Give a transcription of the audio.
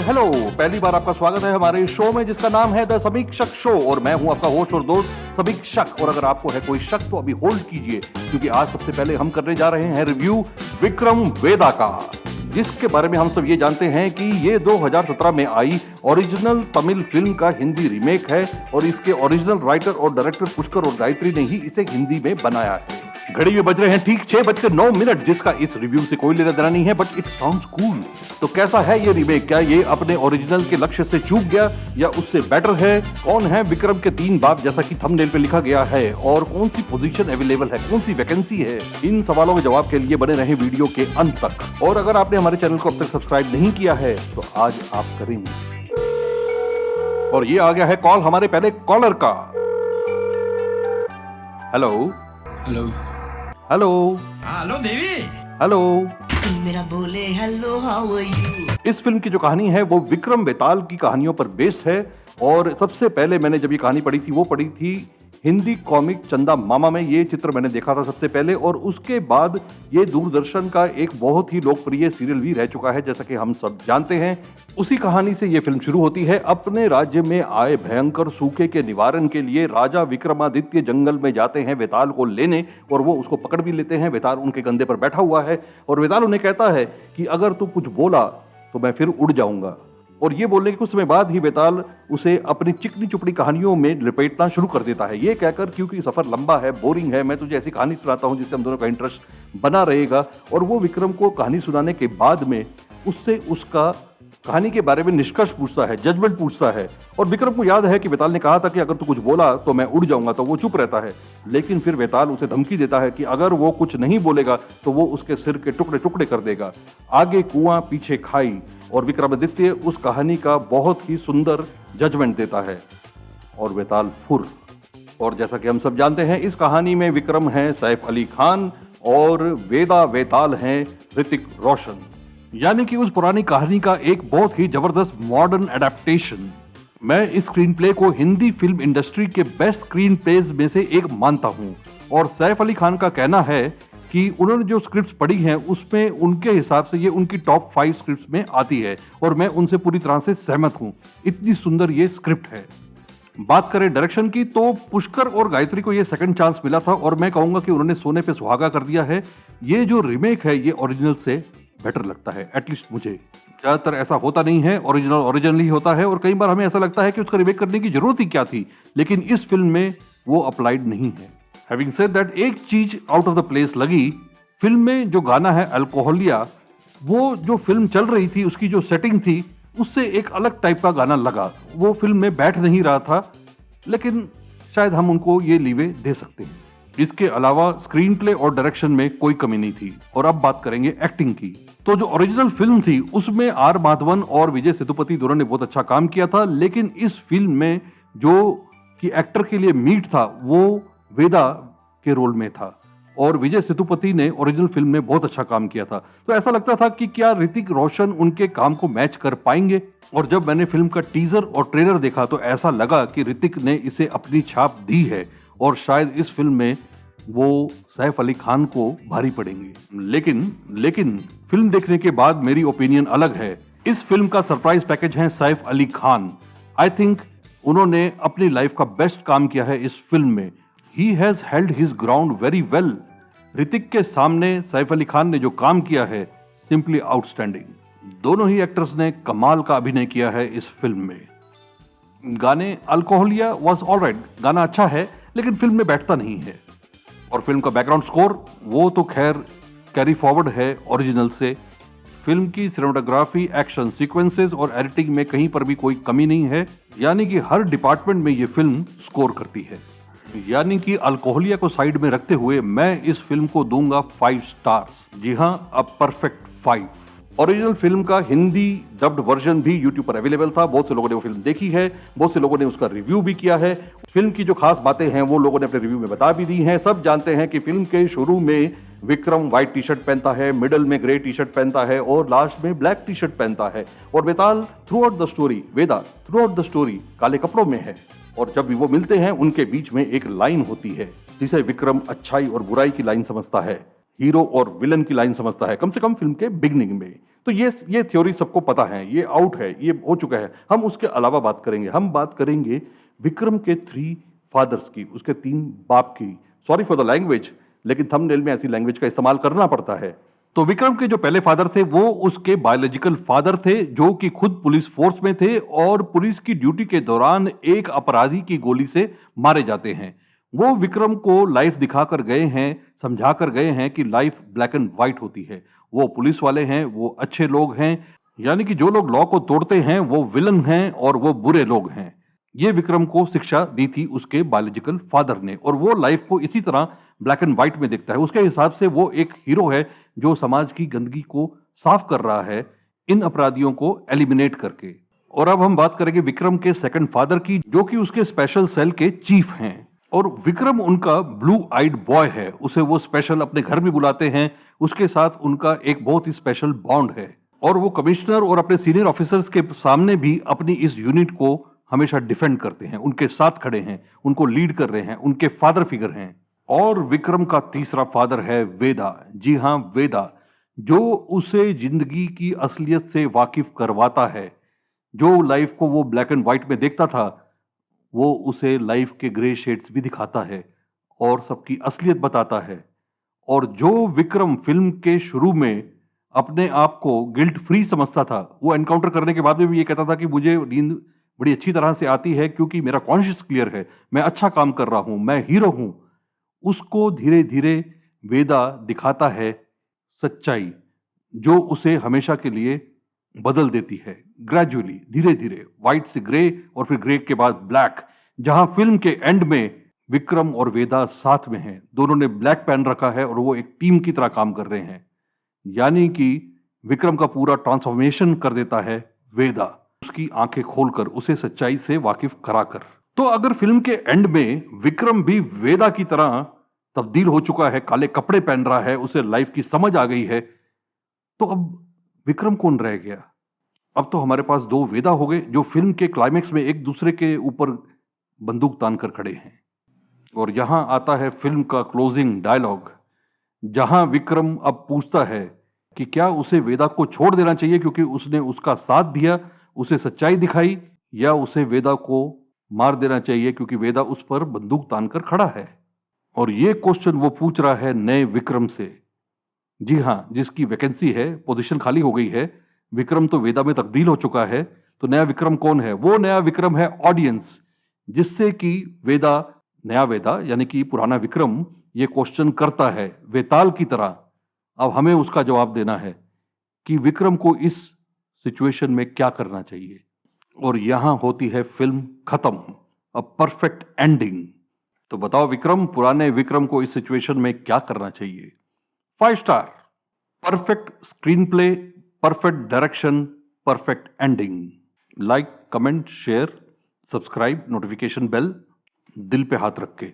Hello, पहली बार आपका स्वागत है हमारे शो में जिसका नाम है द समीक्षक शो और मैं हूं आपका होस्ट और दोस्त समीक्षक। और अगर आपको है कोई शक तो अभी होल्ड कीजिए, क्योंकि आज सबसे पहले हम करने जा रहे हैं रिव्यू विक्रम वेदा का, जिसके बारे में हम सब ये जानते हैं कि ये 2017 में आई ओरिजिनल तमिल फिल्म का हिंदी रीमेक है और इसके ओरिजिनल राइटर और डायरेक्टर पुष्कर और गायत्री ने ही इसे हिंदी में बनाया है। घड़ी में बज रहे हैं ठीक 6:09, जिसका इस रिव्यू से कोई लेना देना नहीं है, बट इट साउंड्स कूल। तो कैसा है ये रीमेक? क्या ये अपने ओरिजिनल के लक्ष्य से चूक गया या उससे बेटर है? कौन है विक्रम के 3 बाप जैसा कि थंबनेल पे लिखा गया है? और कौन सी पोजीशन अवेलेबल है, कौन सी वैकेंसी है? इन सवालों के जवाब के लिए बने रहे वीडियो के अंत तक। और अगर आपने हमारे चैनल को अब तक सब्सक्राइब नहीं किया है तो आज आप करेंगे। और ये आ गया है कॉल हमारे पहले कॉलर का। हेलो हेलो हेलो हेलो देवी। हेलो। मेरा बोले हेलो हाउ आर यू। इस फिल्म की जो कहानी है वो विक्रम बेताल की कहानियों पर बेस्ड है। और सबसे पहले मैंने जब ये कहानी पढ़ी थी वो पढ़ी थी हिंदी कॉमिक चंदा मामा में। ये चित्र मैंने देखा था सबसे पहले और उसके बाद ये दूरदर्शन का एक बहुत ही लोकप्रिय सीरियल भी रह चुका है, जैसा कि हम सब जानते हैं। उसी कहानी से ये फिल्म शुरू होती है। अपने राज्य में आए भयंकर सूखे के निवारण के लिए राजा विक्रमादित्य जंगल में जाते हैं वेताल को लेने और वो उसको पकड़ भी लेते हैं। वेताल उनके कंधे पर बैठा हुआ है और वेताल उन्हें कहता है कि अगर तू कुछ बोला तो मैं फिर उड़ जाऊंगा। और ये बोलने के कुछ समय बाद ही वेताल उसे अपनी चिकनी चुपड़ी कहानियों में लपेटना शुरू कर देता है, ये कहकर क्योंकि सफर लंबा है, बोरिंग है, मैं तुझे ऐसी कहानी सुनाता हूँ जिससे हम दोनों का इंटरेस्ट बना रहेगा। और वो विक्रम को कहानी सुनाने के बाद में उससे उसका कहानी के बारे में निष्कर्ष पूछता है, जजमेंट पूछता है। और विक्रम को याद है कि वेताल ने कहा था कि अगर तू कुछ बोला तो मैं उड़ जाऊंगा, तो वो चुप रहता है। लेकिन फिर वेताल उसे धमकी देता है कि अगर वो कुछ नहीं बोलेगा तो वो उसके सिर के टुकड़े टुकड़े कर देगा। आगे कुआं पीछे खाई। और विक्रमादित्य उस कहानी का बहुत ही सुंदर जजमेंट देता है और वेताल फुर। और जैसा कि हम सब जानते हैं इस कहानी में विक्रम है सैफ अली खान और वेदा वेताल हैं ऋतिक रोशन, यानी कि उस पुरानी कहानी का एक बहुत ही जबरदस्त मॉडर्न एडेप्टेशन। मैं इस स्क्रीन प्ले को हिंदी फिल्म इंडस्ट्री के बेस्ट स्क्रीन प्लेज में से एक मानता हूं। और सैफ अली खान का कहना है कि उन्होंने जो स्क्रिप्ट्स पढ़ी हैं उसमें उनके हिसाब से ये उनकी टॉप 5 स्क्रिप्ट्स में आती है और मैं उनसे पूरी तरह से सहमत हूं। इतनी सुंदर ये स्क्रिप्ट है। बात करें डायरेक्शन की तो पुष्कर और गायत्री को ये सेकंड चांस मिला था और मैं कहूंगा कि उन्होंने सोने पे सुहागा कर दिया है। ये जो रीमेक है ये ओरिजिनल से बेटर लगता है, एटलीस्ट मुझे। ज्यादातर ऐसा होता नहीं है, ओरिजिनली होता है और कई बार हमें ऐसा लगता है कि उसका रीमेक करने की जरूरत ही क्या थी, लेकिन इस फिल्म में वो अप्लाइड नहीं है। हैविंग सेड दैट, एक चीज आउट ऑफ द प्लेस लगी फिल्म में, जो गाना है अल्कोहलिया, वो जो फिल्म चल रही थी उसकी जो सेटिंग थी उससे एक अलग टाइप का गाना लगा। वो फिल्म में बैठ नहीं रहा था, लेकिन शायद हम उनको ये लीवे दे सकते हैं। इसके अलावा स्क्रीन प्ले और डायरेक्शन में कोई कमी नहीं थी। और अब बात करेंगे एक्टिंग की। तो जो ओरिजिनल फिल्म थी उसमें आर माधवन और विजय सेतुपति दोनों ने बहुत अच्छा काम किया था, लेकिन इस फिल्म में जो कि एक्टर के लिए मीट था वो वेदा के रोल में था और विजय सेतुपति ने ओरिजिनल फिल्म में बहुत अच्छा काम किया था। तो ऐसा लगता था कि क्या ऋतिक रोशन उनके काम को मैच कर पाएंगे। और जब मैंने फिल्म का टीजर और ट्रेलर देखा तो ऐसा लगा कि ऋतिक ने इसे अपनी छाप दी है और शायद इस फिल्म में वो सैफ अली खान को भारी पड़ेंगे। लेकिन फिल्म देखने के बाद मेरी ओपिनियन अलग है। इस फिल्म का सरप्राइज पैकेज है सैफ अली खान। आई थिंक उन्होंने अपनी लाइफ का बेस्ट काम किया है इस फिल्म में। He has held his ground very well. Hrithik के सामने सैफ अली खान ने जो काम किया है सिंपली आउटस्टैंडिंग। दोनों ही एक्टर्स ने कमाल का अभिनय किया है इस फिल्म में। गाने अल्कोहलिया वाज ऑलराइट, गाना अच्छा है लेकिन फिल्म में बैठता नहीं है। और फिल्म का बैकग्राउंड स्कोर वो तो खैर कैरी फॉरवर्ड है ओरिजिनल से। फिल्म की सिनेमेटोग्राफी, एक्शन सीक्वेंसेस और एडिटिंग में कहीं पर भी कोई कमी नहीं है, यानी कि हर डिपार्टमेंट में ये फिल्म स्कोर करती है। यानी कि अल्कोहलिया को साइड में रखते हुए मैं इस फिल्म को दूंगा 5 स्टार्स। जी हां, अ परफेक्ट 5। ओरिजिनल फिल्म का हिंदी डब्ड वर्जन भी यूट्यूब पर अवेलेबल था। बहुत से लोगों ने वो फिल्म देखी है, बहुत से लोगों ने उसका रिव्यू भी किया है। फिल्म की जो खास बातें हैं वो लोगों ने अपने रिव्यू में बता भी दी हैं। सब जानते हैं कि फिल्म के शुरू में विक्रम व्हाइट टी शर्ट पहनता है, मिडल में ग्रे टी शर्ट पहनता है और लास्ट में ब्लैक टी शर्ट पहनता है। और वेदा थ्रू आउट द स्टोरी काले कपड़ों में है। और जब भी वो मिलते हैं उनके बीच में एक लाइन होती है जिसे विक्रम अच्छाई और बुराई की लाइन समझता है। हीरो और विलन की लाइन समझता है, कम से कम फिल्म के बिगनिंग में। तो ये थ्योरी सबको पता है, ये आउट है, ये हो चुका है। हम उसके अलावा बात करेंगे, हम बात करेंगे विक्रम के 3 फादर्स की, उसके 3 बाप की। सॉरी फॉर द लैंग्वेज, लेकिन थंबनेल में ऐसी लैंग्वेज का इस्तेमाल करना पड़ता है। तो विक्रम के जो पहले फादर थे वो उसके बायोलॉजिकल फादर थे, जो कि खुद पुलिस फोर्स में थे और पुलिस की ड्यूटी के दौरान एक अपराधी की गोली से मारे जाते हैं। वो विक्रम को लाइफ दिखाकर गए हैं, समझा कर गए हैं कि लाइफ ब्लैक एंड व्हाइट होती है। वो पुलिस वाले हैं, वो अच्छे लोग हैं, यानी कि जो लोग लॉ को तोड़ते हैं वो विलन हैं और वो बुरे लोग हैं। ये विक्रम को शिक्षा दी थी उसके बायोलॉजिकल फादर ने, और वो लाइफ को इसी तरह ब्लैक एंड व्हाइट में देखता है। उसके हिसाब से वो एक हीरो है जो समाज की गंदगी को साफ कर रहा है इन अपराधियों को एलिमिनेट करके। और अब हम बात करेंगे विक्रम के सेकंड फादर की, जो कि उसके स्पेशल सेल के चीफ हैं। और विक्रम उनका ब्लू आइड बॉय है, उसे वो स्पेशल अपने घर में बुलाते हैं, उसके साथ उनका एक बहुत ही स्पेशल बॉन्ड है। और वो कमिश्नर और अपने सीनियर ऑफिसर्स के सामने भी अपनी इस यूनिट को हमेशा डिफेंड करते हैं, उनके साथ खड़े हैं, उनको लीड कर रहे हैं, उनके फादर फिगर हैं। और विक्रम का तीसरा फादर है वेदा। जी हां, वेदा, जो उसे जिंदगी की असलियत से वाकिफ करवाता है। जो लाइफ को वो ब्लैक एंड व्हाइट में देखता था, वो उसे लाइफ के ग्रे शेड्स भी दिखाता है और सबकी असलियत बताता है। और जो विक्रम फिल्म के शुरू में अपने आप को गिल्ट फ्री समझता था, वो एनकाउंटर करने के बाद में भी ये कहता था कि मुझे नींद बड़ी अच्छी तरह से आती है क्योंकि मेरा कॉन्शियस क्लियर है, मैं अच्छा काम कर रहा हूं, मैं हीरो हूं। उसको धीरे धीरे वेदा दिखाता है सच्चाई, जो उसे हमेशा के लिए बदल देती है। ग्रेजुअली, धीरे धीरे, व्हाइट से ग्रे और फिर ग्रे के बाद ब्लैक। जहां फिल्म के एंड में विक्रम और वेदा साथ में हैं, दोनों ने ब्लैक पहन रखा है और वो एक टीम की तरह काम कर रहे हैं। यानी कि विक्रम का पूरा ट्रांसफॉर्मेशन कर देता है वेदा, उसकी आंखें खोलकर, उसे सच्चाई से वाकिफ कराकर। तो अगर फिल्म के एंड में विक्रम भी वेदा की तरह तब्दील हो चुका है, काले कपड़े पहन रहा है, उसे लाइफ की समझ आ गई है, तो अब विक्रम कौन रह गया? अब तो हमारे पास 2 वेदा हो गए जो फिल्म के क्लाइमेक्स में एक दूसरे के ऊपर बंदूक तान कर खड़े हैं। और यहां आता है फिल्म का क्लोजिंग डायलॉग, जहां विक्रम अब पूछता है कि क्या उसे वेदा को छोड़ देना चाहिए क्योंकि उसने उसका साथ दिया, उसे सच्चाई दिखाई, या उसे वेदा को मार देना चाहिए क्योंकि वेदा उस पर बंदूक तानकर खड़ा है। और ये क्वेश्चन वो पूछ रहा है नए विक्रम से। जी हां, जिसकी वैकेंसी है, पोजीशन खाली हो गई है। विक्रम तो वेदा में तब्दील हो चुका है, तो नया विक्रम कौन है? वो नया विक्रम है ऑडियंस, जिससे कि वेदा, नया वेदा यानी कि पुराना विक्रम, ये क्वेश्चन करता है वेताल की तरह। अब हमें उसका जवाब देना है कि विक्रम को इस सिचुएशन में क्या करना चाहिए। और यहां होती है फिल्म खत्म, अ परफेक्ट एंडिंग। तो बताओ विक्रम, पुराने विक्रम को इस सिचुएशन में क्या करना चाहिए? 5 star, perfect screenplay, perfect direction, perfect ending. Like, comment, share, subscribe, notification bell, दिल पे हाथ रख के।